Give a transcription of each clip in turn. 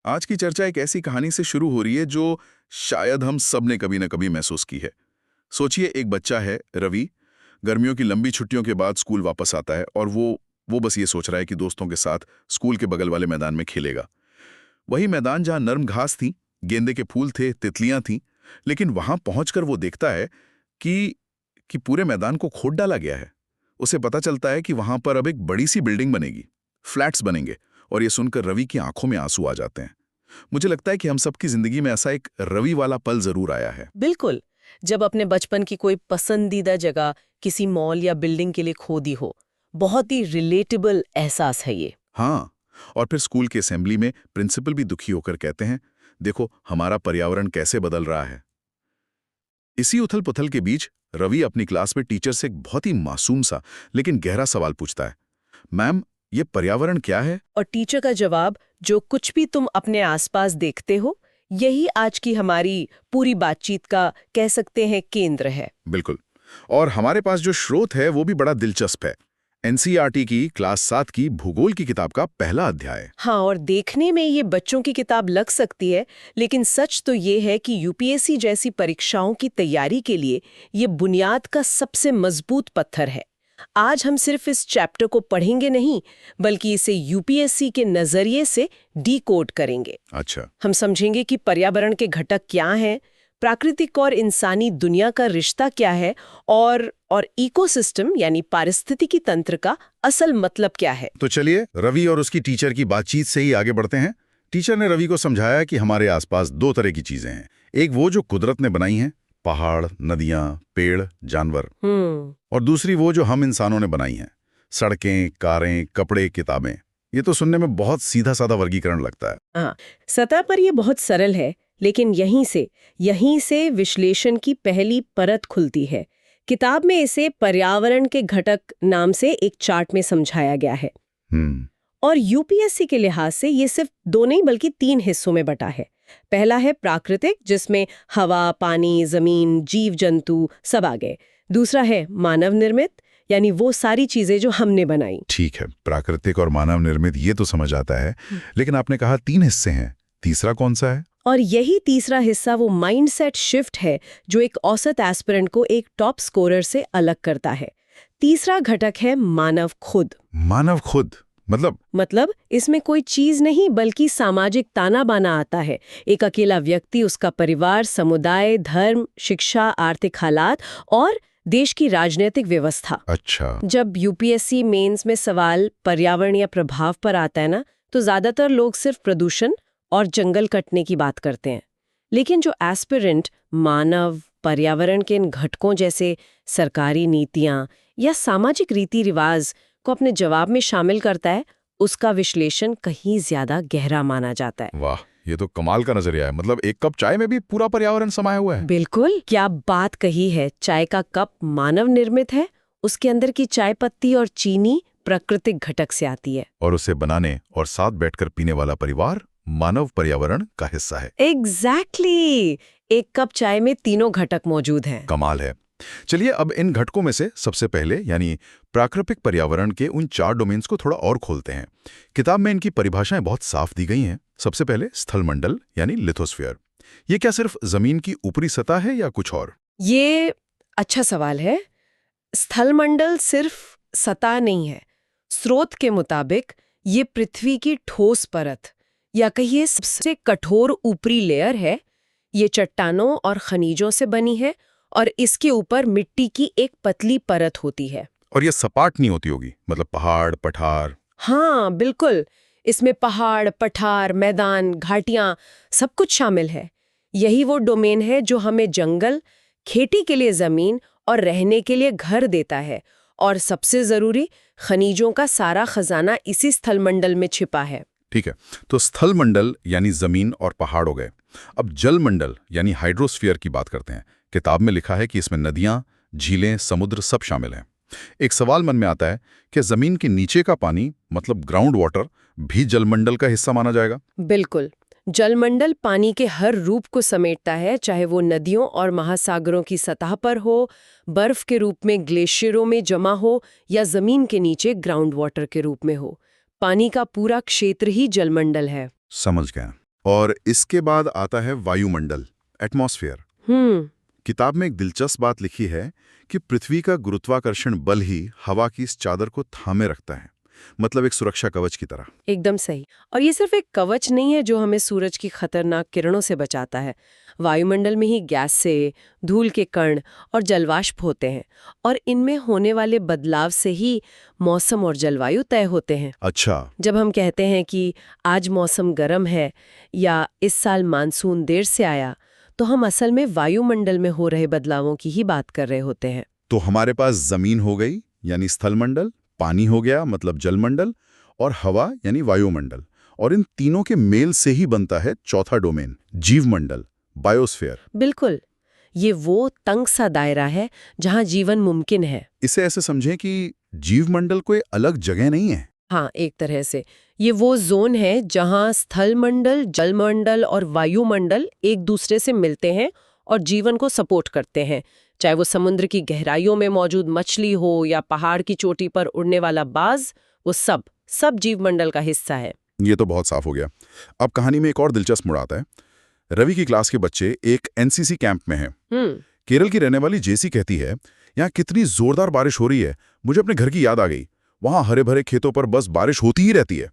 आज की चर्चा एक ऐसी कहानी से शुरू हो रही है जो शायद हम सब ने कभी न कभी महसूस की है। सोचिए एक बच्चा है रवि, गर्मियों की लंबी छुट्टियों के बाद स्कूल वापस आता है और वो बस ये सोच रहा है कि दोस्तों के साथ स्कूल के बगल वाले मैदान में खेलेगा। वही मैदान जहाँ नर्म घास थी, गेंदे के फूल थे, तितलियां थीं, लेकिन वहां पहुंचकर वो देखता है कि पूरे मैदान को खोद डाला गया है। उसे पता चलता है कि वहां पर अब एक बड़ी सी बिल्डिंग बनेगी, फ्लैट्स बनेंगे, और ये सुनकर रवि की आंखों में आंसू आ जाते हैं। मुझे लगता है कि हम सबकी जिंदगी में ऐसा एक रवि वाला पल जरूर आया है। बिल्कुल। जब अपने बचपन की कोई पसंदीदा जगह किसी मॉल या बिल्डिंग के लिए खो दी हो, बहुत ही रिलेटेबल एहसास है ये। हाँ, और फिर स्कूल की असेंबली में प्रिंसिपल भी दुखी होकर कहते हैं, देखो हमारा पर्यावरण कैसे बदल रहा है। इसी उथल पुथल के बीच रवि अपनी क्लास में टीचर से एक बहुत ही मासूम सा लेकिन गहरा सवाल पूछता है, मैम ये पर्यावरण क्या है? और टीचर का जवाब, जो कुछ भी तुम अपने आसपास देखते हो, यही आज की हमारी पूरी बातचीत का कह सकते हैं केंद्र है। बिल्कुल। और हमारे पास जो स्रोत है वो भी बड़ा दिलचस्प है। एनसीईआरटी की क्लास 7 की भूगोल की किताब का पहला अध्याय। हाँ, और देखने में ये बच्चों की किताब लग सकती है, लेकिन सच तो ये है कि यूपीएससी जैसी परीक्षाओं की तैयारी के लिए ये बुनियाद का सबसे मजबूत पत्थर है। आज हम सिर्फ इस चैप्टर को पढ़ेंगे नहीं, बल्कि इसे यूपीएससी के नजरिए से डीकोड करेंगे। अच्छा। हम समझेंगे कि पर्यावरण के घटक क्या हैं, प्राकृतिक और इंसानी दुनिया का रिश्ता क्या है, और इकोसिस्टम यानी पारिस्थितिकी तंत्र का असल मतलब क्या है। तो चलिए रवि और उसकी टीचर की बातचीत से ही आगे बढ़ते हैं। टीचर ने रवि को समझाया कि हमारे आसपास दो तरह की चीजें हैं, एक वो जो कुदरत ने बनाई हैं, पहाड़, नदियां, पेड़, जानवर, और दूसरी वो जो हम इंसानों ने बनाई हैं, सड़कें, कारें, कपड़े, किताबें। ये तो सुनने में बहुत सीधा साधा वर्गीकरण लगता है। हाँ, सतह पर ये बहुत सरल है, लेकिन यहीं से विश्लेषण की पहली परत खुलती है। किताब में इसे पर्यावरण के घटक नाम से एक चार्ट में समझाया गया है। और यूपीएससी के लिहाज से ये सिर्फ दो नहीं बल्कि 3 हिस्सों में बटा है। पहला है प्राकृतिक, जिसमें हवा, पानी, जमीन, जीव जंतु सब आ गए। दूसरा है मानव निर्मित, यानी वो सारी चीजें जो हमने बनाई। ठीक है, प्राकृतिक और मानव निर्मित ये तो समझ आता है, लेकिन आपने कहा 3 हिस्से हैं, तीसरा कौन सा है? और यही तीसरा हिस्सा वो माइंडसेट शिफ्ट है जो एक औसत एस्पिरेंट को एक टॉप स्कोरर से अलग करता है। तीसरा घटक है मानव खुद। मानव खुद मतलब इसमें कोई चीज नहीं बल्कि सामाजिक ताना बाना आता है। एक अकेला व्यक्ति, उसका परिवार, समुदाय, धर्म, शिक्षा, आर्थिक हालात और देश की राजनीतिक व्यवस्था। अच्छा। जब यूपीएससी मेंस में सवाल पर्यावरण या प्रभाव पर आता है ना, तो ज्यादातर लोग सिर्फ प्रदूषण और जंगल कटने की बात करते हैं। लेकिन जो एस्पिरेंट मानव पर्यावरण के इन घटकों जैसे सरकारी नीतियां या सामाजिक रीति रिवाज को अपने जवाब में शामिल करता है, उसका विश्लेषण कहीं ज्यादा गहरा माना जाता है। वाह, ये तो कमाल का नजरिया है। मतलब एक कप चाय में भी पूरा पर्यावरण समाया हुआ है। बिल्कुल, क्या बात कही है। चाय का कप मानव निर्मित है, उसके अंदर की चाय पत्ती और चीनी प्राकृतिक घटक से आती है, और उसे बनाने और साथ बैठकर पीने वाला परिवार मानव पर्यावरण का हिस्सा है। एग्जैक्टली। एक कप चाय में तीनों घटक मौजूद हैं। कमाल है। चलिए अब इन घटकों में से सबसे पहले यानी प्राकृतिक पर्यावरण के उन 4 डोमेन्स को थोड़ा और खोलते हैं। किताब में इनकी परिभाषाएं बहुत साफ दी गई हैं। सबसे पहले स्थलमंडल यानी लिथोस्फीयर। ये क्या सिर्फ जमीन की ऊपरी सतह है या कुछ और? ये अच्छा सवाल है। स्थलमंडल सिर्फ सतह नहीं है। स्रोत के मुताबिक ये पृथ्वी की ठोस परत या कहिए सबसे कठोर ऊपरी लेयर है। ये चट्टानों और खनिजों से बनी है और इसके ऊपर मिट्टी की एक पतली परत होती है। और ये सपाट नहीं होती होगी, मतलब पहाड़, पठार? हाँ बिल्कुल, इसमें पहाड़, पठार, मैदान, घाटियां सब कुछ शामिल है। यही वो डोमेन है जो हमें जंगल, खेती के लिए जमीन और रहने के लिए घर देता है। और सबसे जरूरी, खनिजों का सारा खजाना इसी स्थलमंडल में छिपा है। ठीक है, तो स्थलमंडल यानी जमीन और पहाड़ हो गए। अब जलमंडल यानी हाइड्रोस्फीयर की बात करते हैं। किताब में लिखा है कि इसमें नदियां, झीलें, समुद्र सब शामिल हैं। एक सवाल मन में आता है कि जमीन के नीचे का पानी मतलब ग्राउंड वाटर भी जलमंडल का हिस्सा माना जाएगा? बिल्कुल। जलमंडल पानी के हर रूप को समेटता है, चाहे वो नदियों और महासागरों की सतह पर हो, बर्फ के रूप में ग्लेशियरों में जमा हो या जमीन के नीचे ग्राउंड वाटर के रूप में हो। पानी का पूरा क्षेत्र ही जलमंडल है। समझ गया। और इसके बाद आता है वायुमंडल, एटमॉस्फेयर। किताब में एक दिलचस्प बात लिखी है कि पृथ्वी का गुरुत्वाकर्षण बल ही हवा की इस चादर को थामे रखता है, मतलब एक सुरक्षा कवच की तरह। एकदम सही। और ये सिर्फ एक कवच नहीं है जो हमें सूरज की खतरनाक किरणों से बचाता है। वायुमंडल में ही गैस से, धूल के कण और जलवाष्प होते हैं, और इनमें होने वाले बदलाव से ही मौसम और जलवायु तय होते हैं। अच्छा। जब हम कहते हैं कि आज मौसम गर्म है या इस साल मानसून देर से आया, तो हम असल में वायुमंडल में हो रहे बदलावों की ही बात कर रहे होते हैं। तो हमारे पास जमीन हो गई यानी स्थलमंडल, पानी हो गया मतलब जलमंडल, और हवा यानी वायुमंडल, और इन तीनों के मेल से ही बनता है चौथा डोमेन, जीवमंडल, बायोस्फीयर। बिल्कुल, ये वो तंग सा दायरा है जहाँ जीवन मुमकिन है। इसे ऐसे समझें कि जीवमंडल कोई अलग जगह नहीं है। हाँ, एक तरह से ये वो जोन है जहाँ स्थलमंडल, जलमंडल और वायुमंडल एक दूसरे से मिलते हैं और जीवन को सपोर्ट करते हैं, चाहे वो समुद्र की गहराइयों में मौजूद मछली हो या पहाड़ की चोटी पर उड़ने वाला बाज, वो सब जीवमंडल का हिस्सा है। ये तो बहुत साफ हो गया। अब कहानी में एक और दिलचस्प मुड़ आता है। रवि की क्लास के बच्चे एक एनसीसी कैंप में हैं। केरल की रहने वाली जेसी कहती है, यहाँ कितनी जोरदार बारिश हो रही है, मुझे अपने घर की याद आ गई। वहां हरे भरे खेतों पर बस बारिश होती ही रहती है।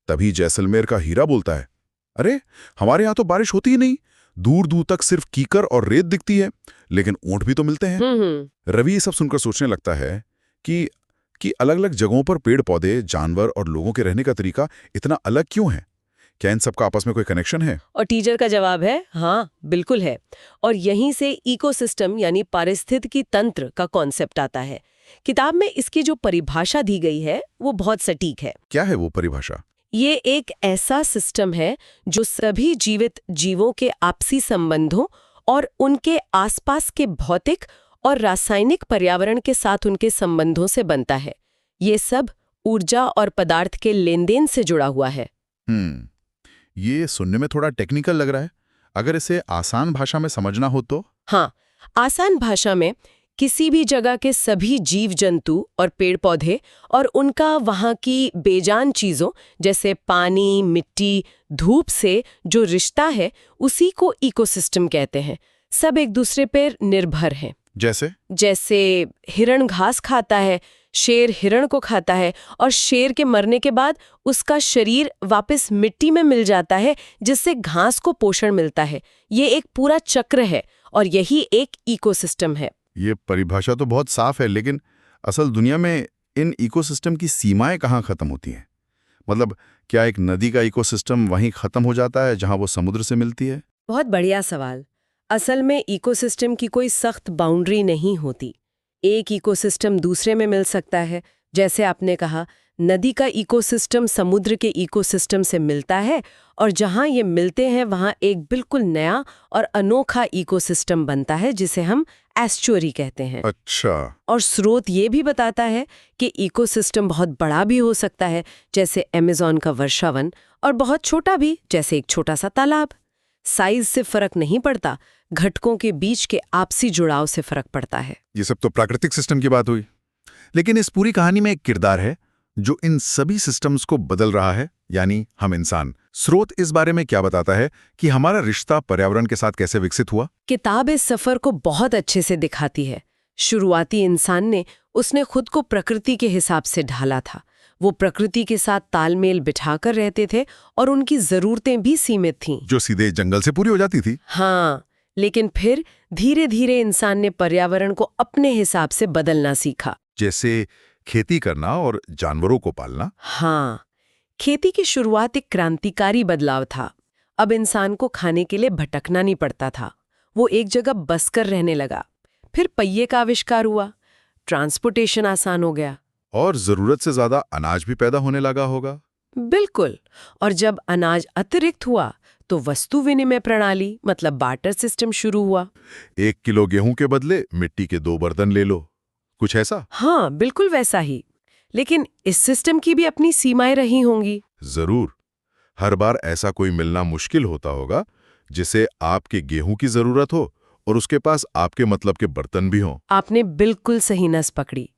तभी जैसलमेर का हीरा बोलता है, अरे हमारे यहाँ तो बारिश होती ही नहीं, दूर दूर तक सिर्फ कीकर और रेत दिखती है, लेकिन ऊंट भी तो मिलते हैं। रवि ये सब सुनकर सोचने लगता है कि अलग अलग जगहों पर पेड़ पौधे, जानवर और लोगों के रहने का तरीका इतना अलग क्यों है? क्या इन सबका आपस में कोई कनेक्शन है? और टीचर का जवाब है हाँ, बिल्कुल है। और यहीं से इकोसिस्टम यानी पारिस्थितिकी तंत्र का कॉन्सेप्ट आता है। किताब में इसकी जो परिभाषा दी गई है वो बहुत सटीक है। क्या है वो परिभाषा? ये एक ऐसा सिस्टम है जो सभी जीवित जीवों के आपसी संबंधों और उनके आसपास के भौतिक और रासायनिक पर्यावरण के साथ उनके संबंधों से बनता है। ये सब ऊर्जा और पदार्थ के लेनदेन से जुड़ा हुआ है। ये सुनने में थोड़ा टेक्निकल लग रहा है। अगर इसे आसान भाषा में समझना हो तो? हाँ, आसान भाषा में किसी भी जगह के सभी जीव जंतु और पेड़ पौधे और उनका वहाँ की बेजान चीज़ों जैसे पानी, मिट्टी, धूप से जो रिश्ता है, उसी को इकोसिस्टम कहते हैं। सब एक दूसरे पर निर्भर हैं। जैसे हिरण घास खाता है, शेर हिरण को खाता है, और शेर के मरने के बाद उसका शरीर वापस मिट्टी में मिल जाता है, जिससे घास को पोषण मिलता है। ये एक पूरा चक्र है और यही एक इकोसिस्टम है। ये परिभाषा तो बहुत साफ है, लेकिन असल दुनिया में इन इकोसिस्टम की सीमाएं कहाँ खत्म होती हैं? मतलब क्या एक नदी का इकोसिस्टम वहीं खत्म हो जाता है जहां वो समुद्र से मिलती है? बहुत बढ़िया सवाल। असल में इकोसिस्टम की कोई सख्त बाउंड्री नहीं होती। एक इकोसिस्टम दूसरे में मिल सकता है। जैसे आपने कहा, नदी का इकोसिस्टम समुद्र के इकोसिस्टम से मिलता है, और जहां ये मिलते हैं वहां एक बिल्कुल नया और अनोखा इकोसिस्टम बनता है जिसे हम एस्चुअरी कहते हैं। अच्छा। और स्रोत ये भी बताता है कि इकोसिस्टम बहुत बड़ा भी हो सकता है, जैसे अमेज़न का वर्षावन, और बहुत छोटा भी, जैसे एक छोटा सा तालाब। साइज से फर्क नहीं पड़ता, घटकों के बीच के आपसी जुड़ाव से फर्क पड़ता है। ये सब तो प्राकृतिक सिस्टम की बात हुई, लेकिन इस पूरी कहानी में एक किरदार है जो इन सभी सिस्टम्स को बदल रहा है, यानी हम इंसान। स्रोत इस बारे में क्या बताता है कि हमारा रिश्ता पर्यावरण के साथ कैसे विकसित हुआ? किताब इस सफर को बहुत अच्छे से दिखाती है। शुरुआती इंसान ने उसने खुद को प्रकृति के हिसाब से ढाला था। वो प्रकृति के साथ तालमेल बिठाकर रहते थे और उनकी जरूरतें भी सीमित थीं, जो सीधे जंगल से पूरी हो जाती थी। हाँ, लेकिन फिर धीरे धीरे इंसान ने पर्यावरण को अपने हिसाब से बदलना सीखा। जैसे खेती करना और जानवरों को पालना। हाँ, खेती की शुरुआत एक क्रांतिकारी बदलाव था। अब इंसान को खाने के लिए भटकना नहीं पड़ता था। वो एक जगह बसकर रहने लगा। फिर पहिए का आविष्कार हुआ, ट्रांसपोर्टेशन आसान हो गया, और जरूरत से ज्यादा अनाज भी पैदा होने लगा होगा। बिल्कुल। और जब अनाज अतिरिक्त हुआ तो वस्तु विनिमय प्रणाली मतलब बार्टर सिस्टम शुरू हुआ। 1 किलो गेहूं के बदले मिट्टी के 2 बर्तन ले लो, कुछ ऐसा? हाँ, बिल्कुल वैसा ही। लेकिन इस सिस्टम की भी अपनी सीमाएं रही होंगी। जरूर। हर बार ऐसा कोई मिलना मुश्किल होता होगा जिसे आपके गेहूं की जरूरत हो और उसके पास आपके मतलब के बर्तन भी हों। आपने बिल्कुल सही नस पकड़ी।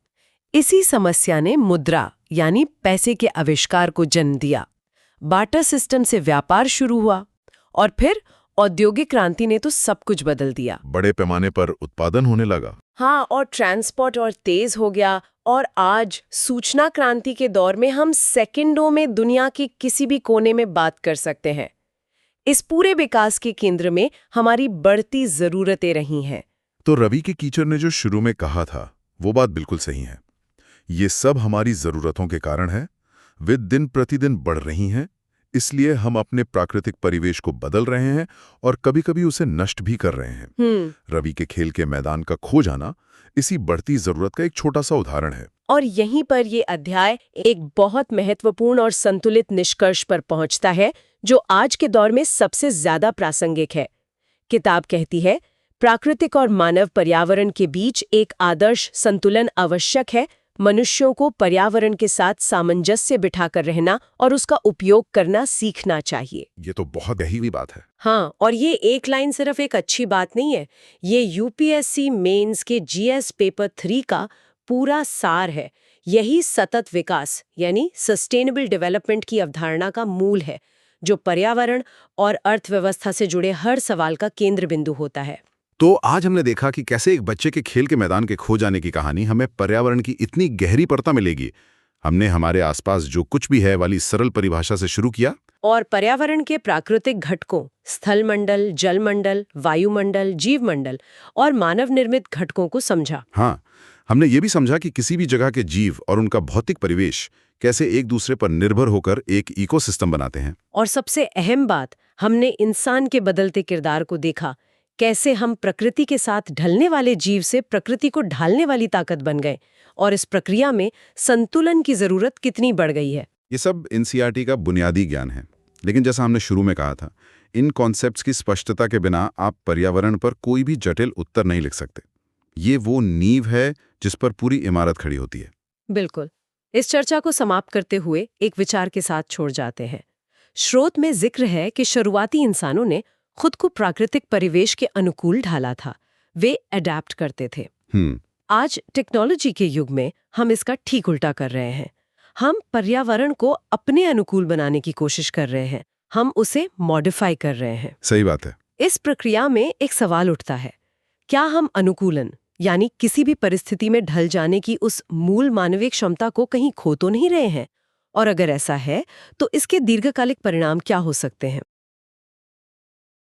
इसी समस्या ने मुद्रा यानी पैसे के आविष्कार को जन्म दिया। बार्टर सिस्टम से व्यापार शुरू हुआ। और फिर औद्योगिक क्रांति ने तो सब कुछ बदल दिया। बड़े पैमाने पर उत्पादन होने लगा। हाँ, और ट्रांसपोर्ट और तेज हो गया, और आज सूचना क्रांति के दौर में हम सेकंडों में दुनिया के किसी भी कोने में बात कर सकते हैं। इस पूरे विकास के केंद्र में हमारी बढ़ती जरूरतें रही हैं। तो रवि के कीचर ने जो शुरू में कहा था वो बात बिल्कुल सही है। ये सब हमारी जरूरतों के कारण है। वे दिन प्रतिदिन बढ़ रही हैं, इसलिए हम अपने प्राकृतिक परिवेश को बदल रहे हैं और कभी-कभी उसे नष्ट भी कर रहे हैं। रवि के खेल के मैदान का खो जाना इसी बढ़ती जरूरत का एक छोटा सा उदाहरण है। और यहीं पर ये अध्याय एक बहुत महत्वपूर्ण और संतुलित निष्कर्ष पर पहुंचता है, जो आज के दौर में सबसे ज्यादा प्रासंगिक है। किताब कहती है, प्राकृतिक और मानव पर्यावरण के बीच एक आदर्श संतुलन आवश्यक है। मनुष्यों को पर्यावरण के साथ सामंजस्य बिठाकर रहना और उसका उपयोग करना सीखना चाहिए। ये तो बहुत गहरी बात है। हाँ, और ये एक लाइन सिर्फ एक अच्छी बात नहीं है, ये यूपीएससी मेंस के जीएस पेपर 3 का पूरा सार है। यही सतत विकास यानी सस्टेनेबल डेवलपमेंट की अवधारणा का मूल है, जो पर्यावरण और अर्थव्यवस्था से जुड़े हर सवाल का केंद्र बिंदु होता है। तो आज हमने देखा कि कैसे एक बच्चे के खेल के मैदान के खो जाने की कहानी हमें पर्यावरण की इतनी गहरी परता मिलेगी। हमने हमारे आसपास जो कुछ भी है वाली सरल परिभाषा से शुरू किया और पर्यावरण के प्राकृतिक घटकों, स्थलमंडल, जलमंडल, वायुमंडल, जीवमंडल और मानव निर्मित घटकों को समझा। हाँ, हमने ये भी समझा कि किसी भी जगह के जीव और उनका भौतिक परिवेश कैसे एक दूसरे पर निर्भर होकर एक इकोसिस्टम बनाते हैं। और सबसे अहम बात, हमने इंसान के बदलते किरदार को देखा, कैसे हम प्रकृति के साथ ढलने वाले जीव से प्रकृति को ढालने वाली ताकत बन गए, और इस प्रक्रिया में संतुलन की जरूरत कितनी बढ़ गई है। ये सब एनसीईआरटी का बुनियादी ज्ञान है, लेकिन जैसा हमने शुरू में कहा था, इन कॉन्सेप्ट्स की स्पष्टता के बिना आप पर्यावरण पर कोई भी जटिल उत्तर नहीं लिख सकते। ये वो नींव है जिस पर पूरी इमारत खड़ी होती है। बिल्कुल। इस चर्चा को समाप्त करते हुए एक विचार के साथ छोड़ जाते हैं। स्रोत में जिक्र है कि शुरुआती इंसानों ने खुद को प्राकृतिक परिवेश के अनुकूल ढाला था। वे अडैप्ट करते थे। आज टेक्नोलॉजी के युग में हम इसका ठीक उल्टा कर रहे हैं। हम पर्यावरण को अपने अनुकूल बनाने की कोशिश कर रहे हैं। हम उसे मॉडिफाई कर रहे हैं। सही बात है। इस प्रक्रिया में एक सवाल उठता है, क्या हम अनुकूलन यानी किसी भी परिस्थिति में ढल जाने की उस मूल मानवीय क्षमता को कहीं खो तो नहीं रहे हैं? और अगर ऐसा है, तो इसके दीर्घकालिक परिणाम क्या हो सकते हैं?